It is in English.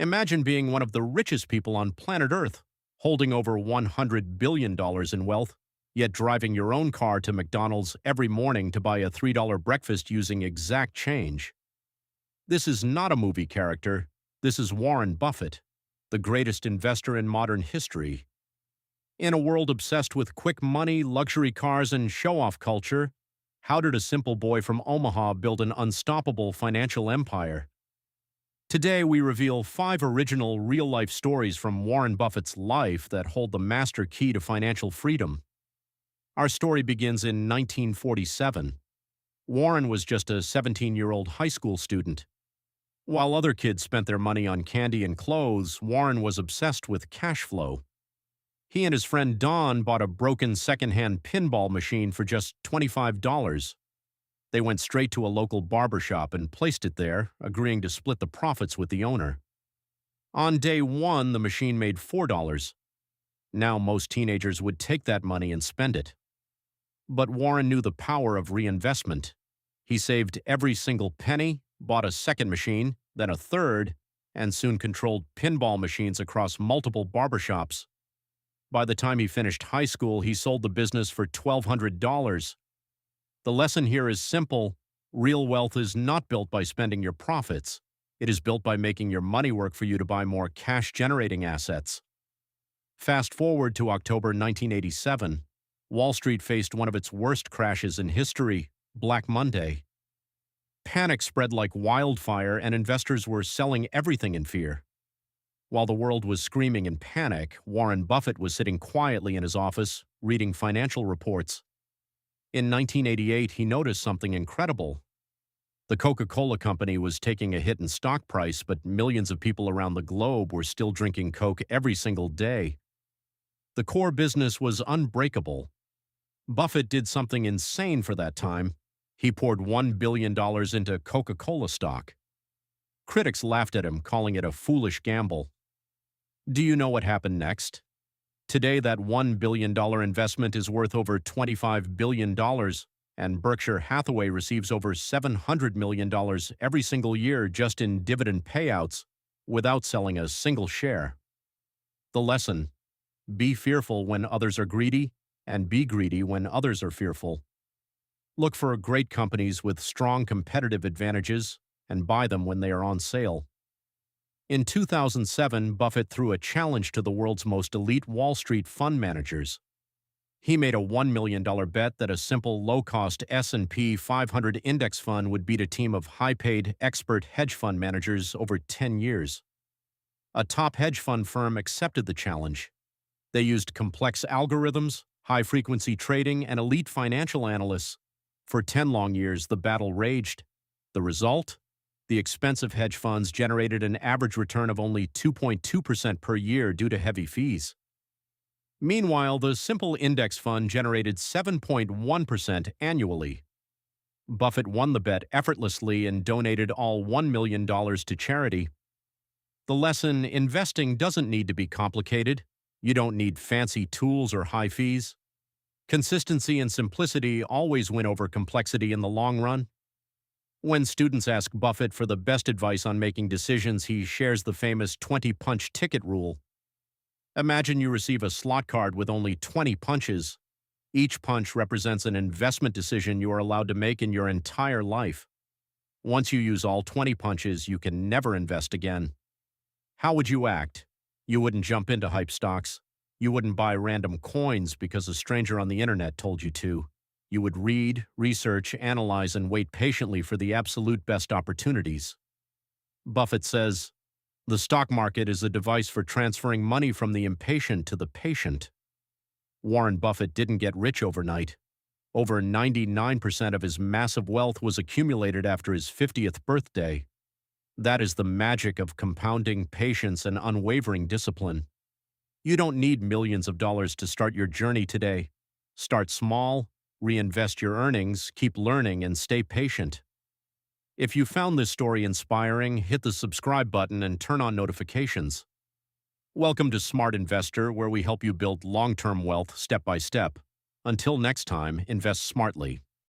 Imagine being one of the richest people on planet Earth, holding over $100 billion in wealth, yet driving your own car to McDonald's every morning to buy a $3 breakfast using exact change. This is not a movie character. This is Warren Buffett, the greatest investor in modern history. In a world obsessed with quick money, luxury cars, and show-off culture, how did a simple boy from Omaha build an unstoppable financial empire? Today, we reveal 5 original real-life stories from Warren Buffett's life that hold the master key to financial freedom. Our story begins in 1947. Warren was just a 17-year-old high school student. While other kids spent their money on candy and clothes, Warren was obsessed with cash flow. He and his friend Don bought a broken second-hand pinball machine for just $25. They went straight to a local barber shop and placed it there, agreeing to split the profits with the owner. On day 1, the machine made $4. Now most teenagers would take that money and spend it. But Warren knew the power of reinvestment. He saved every single penny, bought a second machine, then a third, and soon controlled pinball machines across multiple barbershops. By the time he finished high school, he sold the business for $1,200. The lesson here is simple. Real wealth is not built by spending your profits. It is built by making your money work for you to buy more cash-generating assets. Fast forward to October 1987. Wall Street faced one of its worst crashes in history, Black Monday. Panic spread like wildfire, and investors were selling everything in fear. While the world was screaming in panic, Warren Buffett was sitting quietly in his office, reading financial reports. In 1988, he noticed something incredible. The Coca-Cola company was taking a hit in stock price, but millions of people around the globe were still drinking Coke every single day. The core business was unbreakable. Buffett did something insane for that time. He poured $1 billion into Coca-Cola stock. Critics laughed at him, calling it a foolish gamble. Do you know what happened next? Today, that $1 billion investment is worth over $25 billion, and Berkshire Hathaway receives over $700 million every single year just in dividend payouts without selling a single share. The lesson: be fearful when others are greedy, and be greedy when others are fearful. Look for great companies with strong competitive advantages and buy them when they are on sale. In 2007, Buffett threw a challenge to the world's most elite Wall Street fund managers. He made a $1 million bet that a simple, low-cost S&P 500 index fund would beat a team of high-paid, expert hedge fund managers over 10 years. A top hedge fund firm accepted the challenge. They used complex algorithms, high-frequency trading, and elite financial analysts. For 10 long years, the battle raged. The result? The expensive hedge funds generated an average return of only 2.2% per year due to heavy fees. Meanwhile, the simple index fund generated 7.1% annually. Buffett won the bet effortlessly and donated all $1 million to charity. The lesson: investing doesn't need to be complicated. You don't need fancy tools or high fees. Consistency and simplicity always win over complexity in the long run. When students ask Buffett for the best advice on making decisions, he shares the famous 20-punch ticket rule. Imagine you receive a slot card with only 20 punches. Each punch represents an investment decision you are allowed to make in your entire life. Once you use all 20 punches, you can never invest again. How would you act? You wouldn't jump into hype stocks. You wouldn't buy random coins because a stranger on the internet told you to. You would read, research, analyze, and wait patiently for the absolute best opportunities. Buffett says, "The stock market is a device for transferring money from the impatient to the patient." Warren Buffett didn't get rich overnight. Over 99% of his massive wealth was accumulated after his 50th birthday. That is the magic of compounding patience and unwavering discipline. You don't need millions of dollars to start your journey today. Start small, reinvest your earnings, keep learning, and stay patient. If you found this story inspiring, hit the subscribe button and turn on notifications. Welcome to Smart Investor, where we help you build long-term wealth step by step. Until next time, invest smartly.